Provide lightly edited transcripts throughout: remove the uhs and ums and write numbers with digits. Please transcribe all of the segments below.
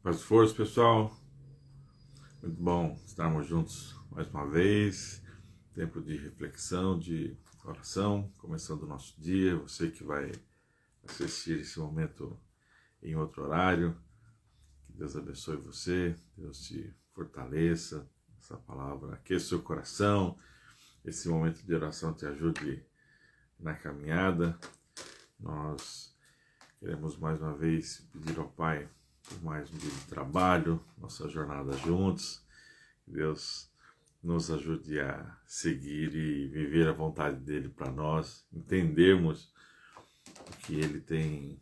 Paz e força, pessoal. Muito bom estarmos juntos mais uma vez. Tempo de reflexão, de oração, começando o nosso dia. Você que vai assistir esse momento em outro horário, que Deus abençoe você, Deus te fortaleça, essa palavra aqueça o seu coração, esse momento de oração te ajude na caminhada. Nós queremos mais uma vez pedir ao Pai por mais um dia de trabalho, nossa jornada juntos. Que Deus nos ajude a seguir e viver a vontade dele para nós, entendermos o que ele tem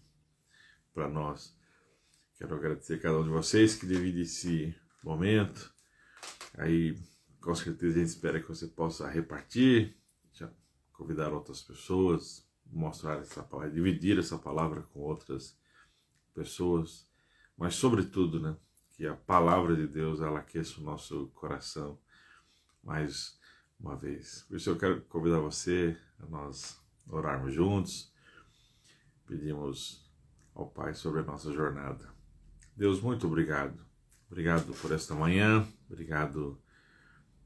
para nós. Quero agradecer a cada um de vocês que divide esse momento. Aí, com certeza, a gente espera que você possa repartir, já convidar outras pessoas, mostrar essa palavra, dividir essa palavra com outras pessoas. Mas, sobretudo, né, que a palavra de Deus, ela aqueça o nosso coração mais uma vez. Por isso eu quero convidar você a nós orarmos juntos. Pedimos ao Pai sobre a nossa jornada. Deus, muito obrigado. Obrigado por esta manhã. Obrigado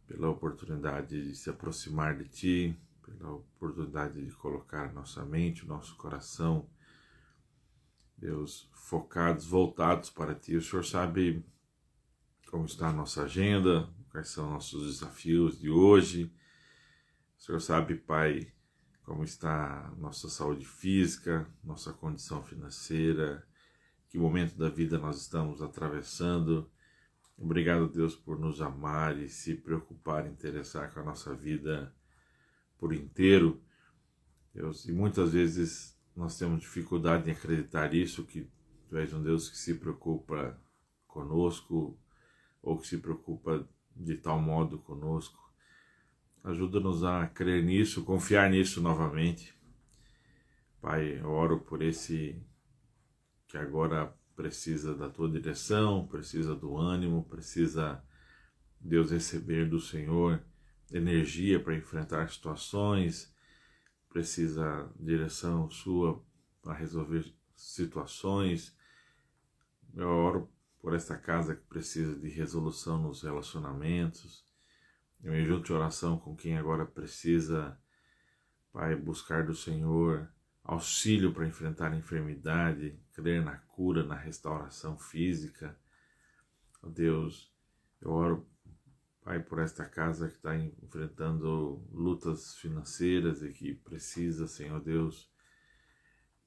pela oportunidade de se aproximar de Ti, pela oportunidade de colocar a nossa mente, o nosso coração, Deus, focados, voltados para Ti. O Senhor sabe como está a nossa agenda, quais são nossos desafios de hoje. O Senhor sabe, Pai, como está a nossa saúde física, nossa condição financeira, que momento da vida nós estamos atravessando. Obrigado, Deus, por nos amar e se preocupar, interessar com a nossa vida por inteiro. Deus, e muitas vezes nós temos dificuldade em acreditar isso, que Tu és um Deus que se preocupa conosco, ou que se preocupa de tal modo conosco. Ajuda-nos a crer nisso, confiar nisso novamente. Pai, eu oro por esse que agora precisa da Tua direção, precisa do ânimo, precisa, Deus, receber do Senhor energia para enfrentar situações, precisa direção Sua para resolver situações. Eu oro por esta casa que precisa de resolução nos relacionamentos. Eu me junto em oração com quem agora precisa, Pai, buscar do Senhor auxílio para enfrentar a enfermidade, crer na cura, na restauração física. Ó Deus, eu oro, Pai, por esta casa que está enfrentando lutas financeiras e que precisa, Senhor Deus,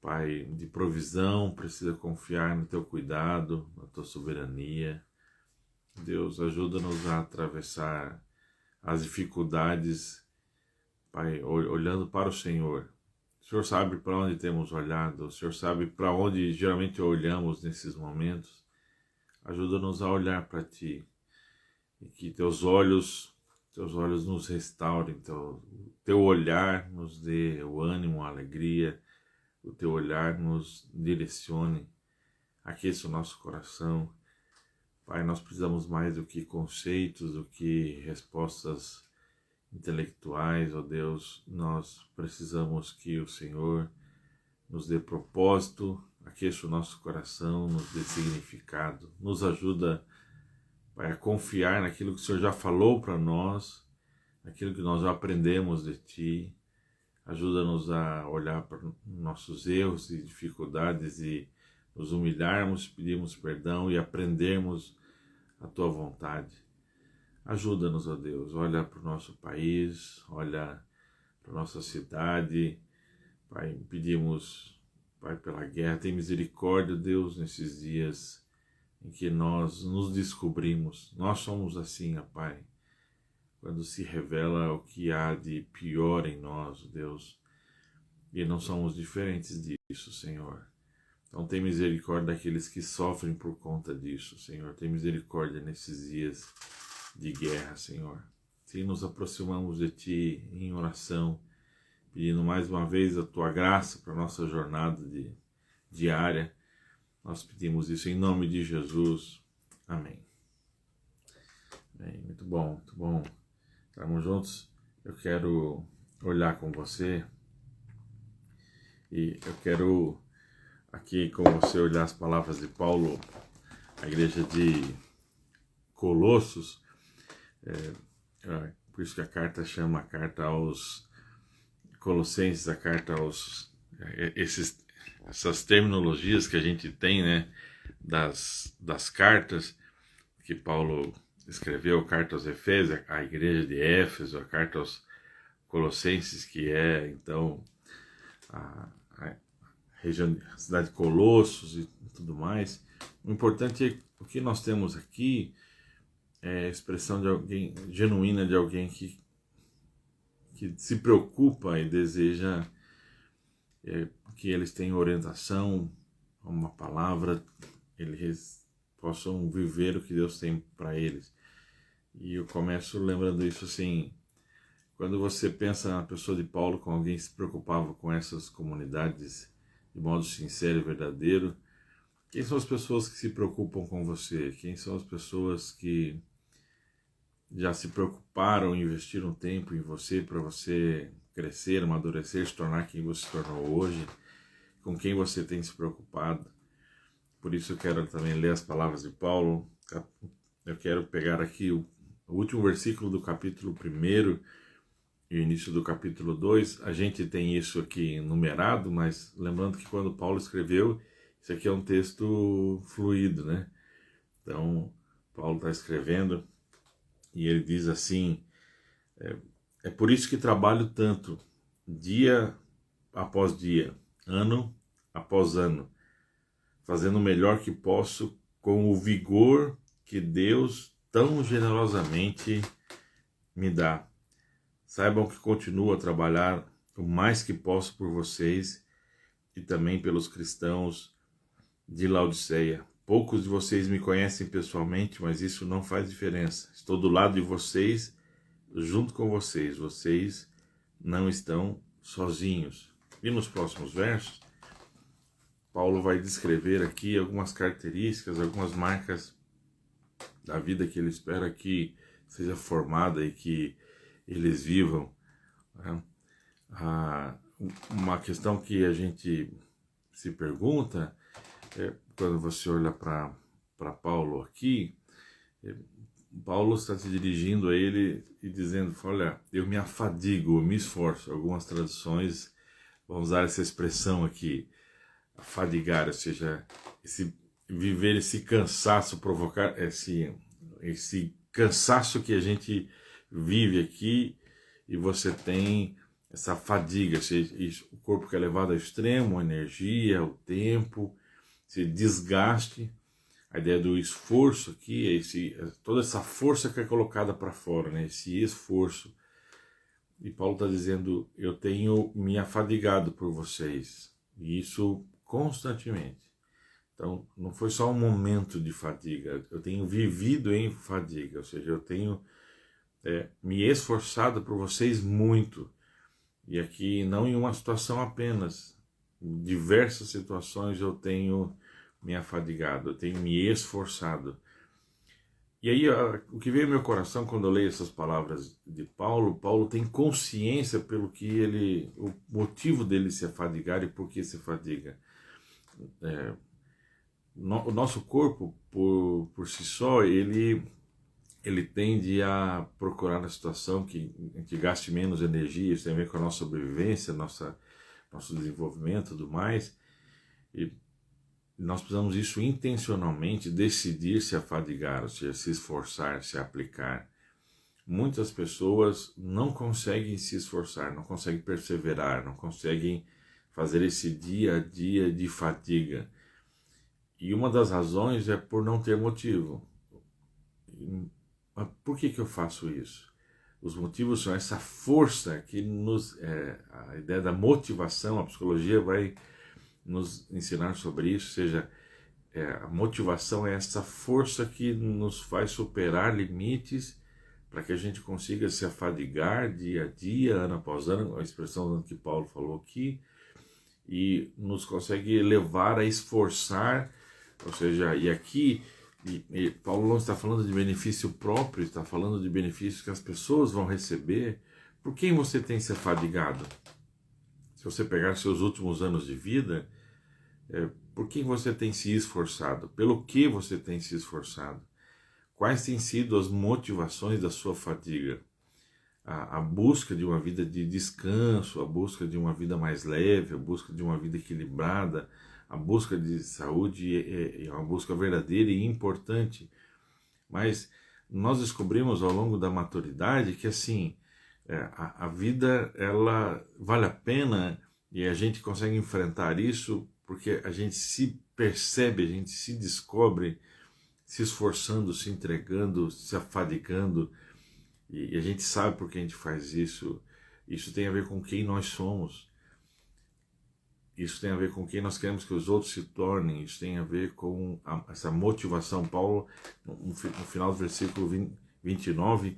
Pai, de provisão, precisa confiar no Teu cuidado, na Tua soberania. Deus, ajuda-nos a atravessar as dificuldades, Pai, olhando para o Senhor. O Senhor sabe para onde temos olhado, o Senhor sabe para onde geralmente olhamos nesses momentos. Ajuda-nos a olhar para Ti e que Teus olhos nos restaurem, Teu olhar nos dê o ânimo, a alegria, o Teu olhar nos direcione, aqueça o nosso coração. Pai, nós precisamos mais do que conceitos, do que respostas intelectuais, ó Deus. Nós precisamos que o Senhor nos dê propósito, aqueça o nosso coração, nos dê significado, nos ajuda, Pai, a confiar naquilo que o Senhor já falou para nós, naquilo que nós já aprendemos de Ti. Ajuda-nos a olhar para nossos erros e dificuldades e nos humilharmos, pedirmos perdão e aprendermos a Tua vontade. Ajuda-nos, ó Deus, olha para o nosso país, olha para a nossa cidade. Pai, pedimos, Pai, pela guerra, tem misericórdia, Deus, nesses dias em que nós nos descobrimos. Nós somos assim, ó Pai, quando se revela o que há de pior em nós, Deus, e não somos diferentes disso, Senhor. Então tem misericórdia daqueles que sofrem por conta disso, Senhor. Tem misericórdia nesses dias de guerra, Senhor. Se nos aproximamos de Ti em oração, pedindo mais uma vez a Tua graça para a nossa jornada diária, nós pedimos isso em nome de Jesus. Amém. Bem, muito bom, muito bom. Estamos juntos. Eu quero olhar com você e eu quero aqui com você olhar as palavras de Paulo a igreja de Colossos, por isso que a carta chama a carta aos Colossenses, a carta aos... essas terminologias que a gente tem, né, das cartas que Paulo escreveu, a carta aos Efésios, a igreja de Éfeso, a carta aos Colossenses, que é, então, a região, a cidade de Colossos e tudo mais. O importante é o que nós temos aqui é a expressão de alguém, genuína de alguém que se preocupa e deseja que eles tenham orientação, uma palavra, eles possam viver o que Deus tem para eles. E eu começo lembrando isso assim, quando você pensa na pessoa de Paulo como alguém que se preocupava com essas comunidades de modo sincero e verdadeiro, quem são as pessoas que se preocupam com você? Quem são as pessoas que já se preocuparam e investiram tempo em você para você crescer, amadurecer, se tornar quem você se tornou hoje? Com quem você tem se preocupado? Por isso eu quero também ler as palavras de Paulo. Eu quero pegar aqui o último versículo do capítulo 1 e o início do capítulo 2. A gente tem isso aqui numerado, mas lembrando que quando Paulo escreveu, isso aqui é um texto fluido, né? Então, Paulo está escrevendo e ele diz assim: é por isso que trabalho tanto, dia após dia, ano após ano, fazendo o melhor que posso com o vigor que Deus tão generosamente me dá. Saibam que continuo a trabalhar o mais que posso por vocês e também pelos cristãos de Laodiceia. Poucos de vocês me conhecem pessoalmente, mas isso não faz diferença. Estou do lado de vocês, junto com vocês. Vocês não estão sozinhos. E nos próximos versos, Paulo vai descrever aqui algumas características, algumas marcas da vida que ele espera que seja formada e que eles vivam. Uma questão que a gente se pergunta quando você olha para Paulo aqui, Paulo está se dirigindo a ele e dizendo: olha, eu me afadigo, eu me esforço. Algumas traduções vão usar essa expressão aqui, afadigar, ou seja, viver esse cansaço, provocar esse cansaço que a gente vive aqui, e você tem essa fadiga, o corpo que é levado ao extremo, a energia, o tempo, esse desgaste, a ideia do esforço aqui, toda essa força que é colocada para fora, né? Esse esforço. E Paulo está dizendo: eu tenho me afadigado por vocês, e isso constantemente. Então, não foi só um momento de fadiga, eu tenho vivido em fadiga, ou seja, eu tenho me esforçado por vocês muito. E aqui não em uma situação apenas, em diversas situações eu tenho me afadigado, eu tenho me esforçado. E aí o que veio ao meu coração quando eu leio essas palavras de Paulo, Paulo tem consciência pelo que o motivo dele se afadigar e por que se fadiga. O nosso corpo, por si só, ele tende a procurar na situação que gaste menos energia. Isso tem a ver com a nossa sobrevivência, nosso desenvolvimento e tudo mais. E nós precisamos isso intencionalmente, decidir se afadigar, ou seja, se esforçar, se aplicar. Muitas pessoas não conseguem se esforçar, não conseguem perseverar, não conseguem fazer esse dia a dia de fadiga. E uma das razões é por não ter motivo. Mas por que eu faço isso? Os motivos são essa força que a ideia da motivação, a psicologia vai nos ensinar sobre isso, ou seja, a motivação é essa força que nos faz superar limites para que a gente consiga se afadigar dia a dia, ano após ano, a expressão que Paulo falou aqui, e nos consegue levar a esforçar, ou seja, e aqui Paulo não está falando de benefício próprio, está falando de benefícios que as pessoas vão receber. Por quem você tem se afadigado? Se você pegar seus últimos anos de vida, por que você tem se esforçado? Pelo que você tem se esforçado? Quais têm sido as motivações da sua fadiga? A busca de uma vida de descanso, a busca de uma vida mais leve, a busca de uma vida equilibrada, a busca de saúde é uma busca verdadeira e importante. Mas nós descobrimos ao longo da maturidade que assim, a vida ela vale a pena e a gente consegue enfrentar isso porque a gente se percebe, a gente se descobre se esforçando, se entregando, se afadigando, e a gente sabe por que a gente faz isso. Isso tem a ver com quem nós somos, isso tem a ver com quem nós queremos que os outros se tornem, isso tem a ver com essa motivação. Paulo, no final do versículo 29,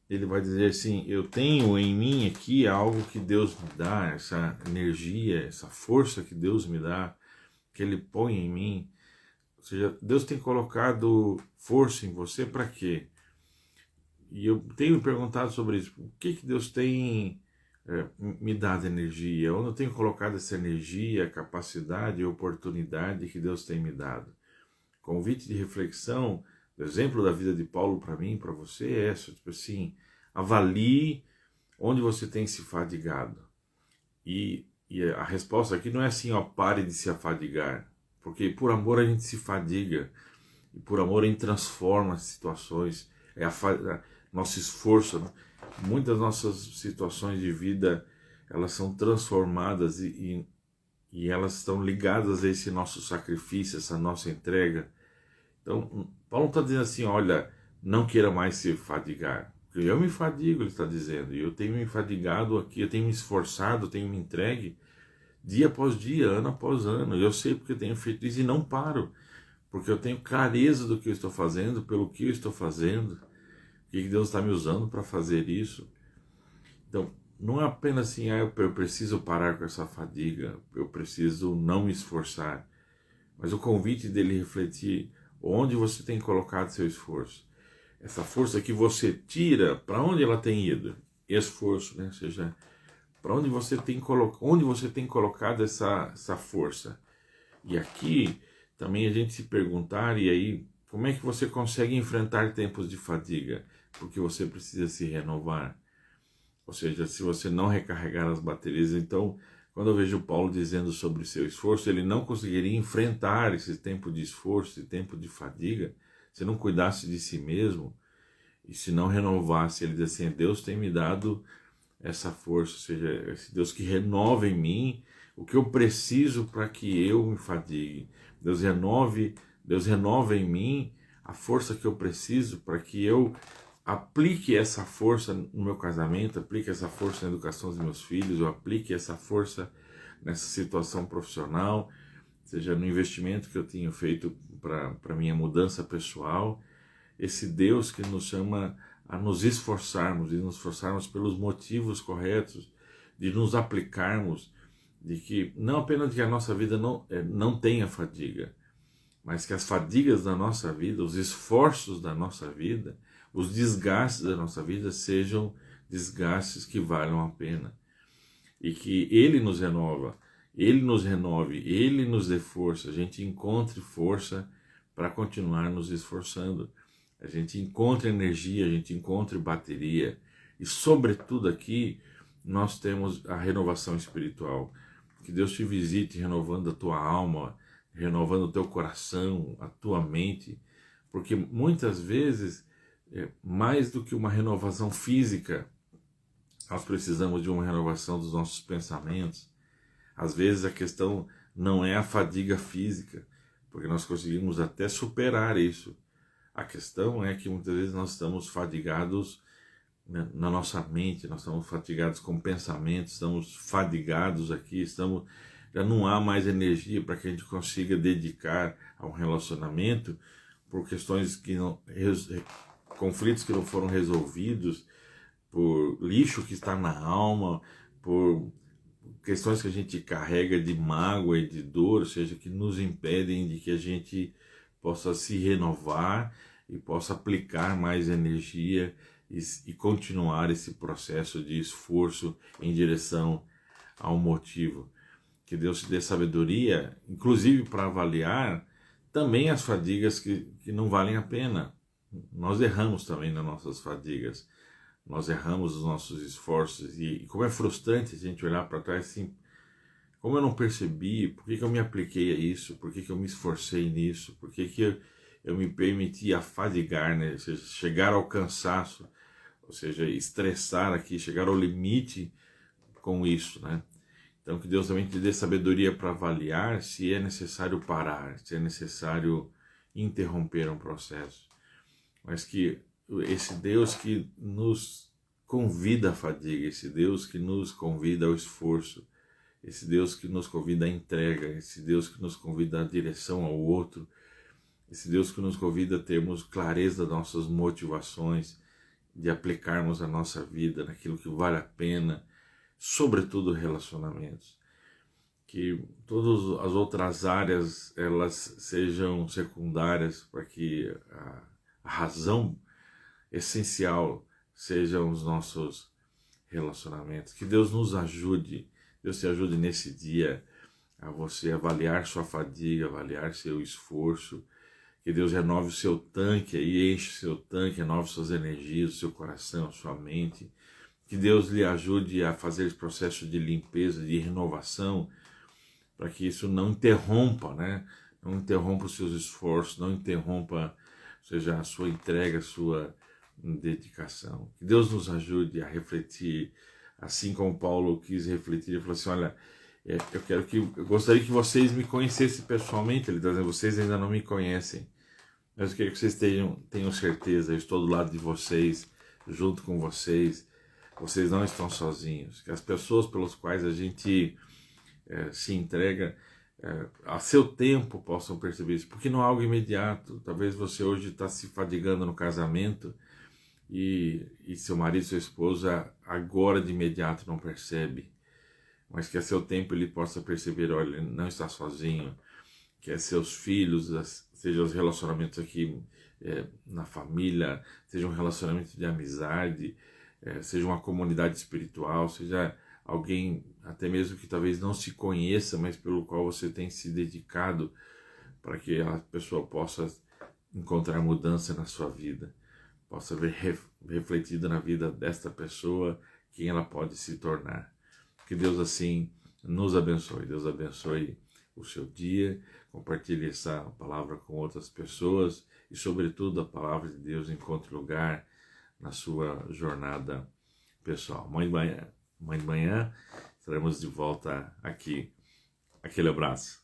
ele vai dizer assim: eu tenho em mim aqui algo que Deus me dá, essa energia, essa força que Deus me dá, que Ele põe em mim. Ou seja, Deus tem colocado força em você para quê? E eu tenho me perguntado sobre isso. O que Deus tem me dado energia? Onde eu tenho colocado essa energia, capacidade e oportunidade que Deus tem me dado? Convite de reflexão, o exemplo da vida de Paulo para mim, para você é essa. Tipo assim, avalie onde você tem se fadigado. E a resposta aqui não é assim, ó, pare de se afadigar. Porque por amor a gente se fadiga. E por amor a gente transforma as situações. Nosso esforço, né? Muitas nossas situações de vida, elas são transformadas e elas estão ligadas a esse nosso sacrifício, essa nossa entrega. Então, Paulo está dizendo assim, olha, não queira mais se fadigar. Eu me fadigo, ele está dizendo, e eu tenho me fadigado aqui, eu tenho me esforçado, eu tenho me entregue, dia após dia, ano após ano. Eu sei porque eu tenho feito isso e não paro, porque eu tenho clareza do que eu estou fazendo, pelo que eu estou fazendo, o que Deus está me usando para fazer isso. Então, não é apenas assim, eu preciso parar com essa fadiga, eu preciso não me esforçar, mas o convite dele refletir onde você tem colocado seu esforço. Essa força que você tira, para onde ela tem ido? Esforço, né? Ou seja, para onde você tem colocado essa força? E aqui também a gente se perguntar, e aí, como é que você consegue enfrentar tempos de fadiga? Porque você precisa se renovar. Ou seja, se você não recarregar as baterias, então, quando eu vejo Paulo dizendo sobre o seu esforço, ele não conseguiria enfrentar esse tempo de esforço, esse tempo de fadiga, se não cuidasse de si mesmo e se não renovasse. Ele diz assim, Deus tem me dado essa força, ou seja, esse Deus que renova em mim o que eu preciso para que eu me fadigue. Deus renova em mim a força que eu preciso para que eu aplique essa força no meu casamento, aplique essa força na educação dos meus filhos, eu aplique essa força nessa situação profissional, seja no investimento que eu tenho feito para minha mudança pessoal. Esse Deus que nos chama a nos esforçarmos, e nos esforçarmos pelos motivos corretos, de nos aplicarmos, de que não apenas que a nossa vida não tenha fadiga, mas que as fadigas da nossa vida, os esforços da nossa vida, os desgastes da nossa vida sejam desgastes que valham a pena. E que Ele nos renova, Ele nos renove, Ele nos dê força, a gente encontre força para continuar nos esforçando. A gente encontre energia, a gente encontre bateria. E sobretudo aqui, nós temos a renovação espiritual. Que Deus te visite renovando a tua alma, renovando o teu coração, a tua mente. Porque muitas vezes, mais do que uma renovação física, nós precisamos de uma renovação dos nossos pensamentos. Às vezes a questão não é a fadiga física, porque nós conseguimos até superar isso. A questão é que muitas vezes nós estamos fadigados, né, na nossa mente, nós estamos fatigados com pensamentos, estamos fadigados aqui, já não há mais energia para que a gente consiga dedicar a um relacionamento por questões conflitos que não foram resolvidos, por lixo que está na alma, por questões que a gente carrega de mágoa e de dor, ou seja, que nos impedem de que a gente possa se renovar e possa aplicar mais energia e continuar esse processo de esforço em direção ao motivo. Que Deus te dê sabedoria, inclusive para avaliar também as fadigas que não valem a pena. Nós erramos também nas nossas fadigas, nós erramos nos nossos esforços, e como é frustrante a gente olhar para trás assim, como eu não percebi, por que eu me apliquei a isso, por que eu me esforcei nisso, por que eu me permiti afadigar, né? Ou seja, chegar ao cansaço, ou seja, estressar aqui, chegar ao limite com isso, né? Então que Deus também te dê sabedoria para avaliar se é necessário parar, se é necessário interromper um processo. Mas que esse Deus que nos convida à fadiga, esse Deus que nos convida ao esforço, esse Deus que nos convida à entrega, esse Deus que nos convida à direção ao outro, esse Deus que nos convida a termos clareza das nossas motivações, de aplicarmos a nossa vida naquilo que vale a pena, sobretudo relacionamentos. Que todas as outras áreas elas sejam secundárias para que a razão essencial sejam os nossos relacionamentos. Que Deus nos ajude, Deus te ajude nesse dia a você avaliar sua fadiga, avaliar seu esforço. Que Deus renove o seu tanque e enche o seu tanque, renove suas energias, o seu coração, a sua mente. Que Deus lhe ajude a fazer esse processo de limpeza, de renovação, para que isso não interrompa, né? Não interrompa os seus esforços, não interrompa, seja, a sua entrega, a sua dedicação. Que Deus nos ajude a refletir, assim como Paulo quis refletir. Ele falou assim, olha, eu gostaria que vocês me conhecessem pessoalmente. Ele está dizendo, vocês ainda não me conhecem, mas eu quero que vocês tenham certeza, eu estou do lado de vocês, junto com vocês. Vocês não estão sozinhos, que as pessoas pelas quais a gente se entrega a seu tempo possam perceber isso, porque não é algo imediato. Talvez você hoje está se fadigando no casamento e seu marido, sua esposa agora de imediato não percebe, mas que a seu tempo ele possa perceber, olha, ele não está sozinho, que seus filhos, sejam os relacionamentos aqui na família, seja um relacionamento de amizade, seja uma comunidade espiritual, seja alguém até mesmo que talvez não se conheça, mas pelo qual você tem se dedicado para que a pessoa possa encontrar mudança na sua vida, possa ver refletida na vida desta pessoa quem ela pode se tornar. Que Deus assim nos abençoe, Deus abençoe o seu dia, compartilhe essa palavra com outras pessoas e sobretudo a palavra de Deus encontre lugar na sua jornada pessoal. Amanhã de manhã estaremos de volta aqui. Aquele abraço.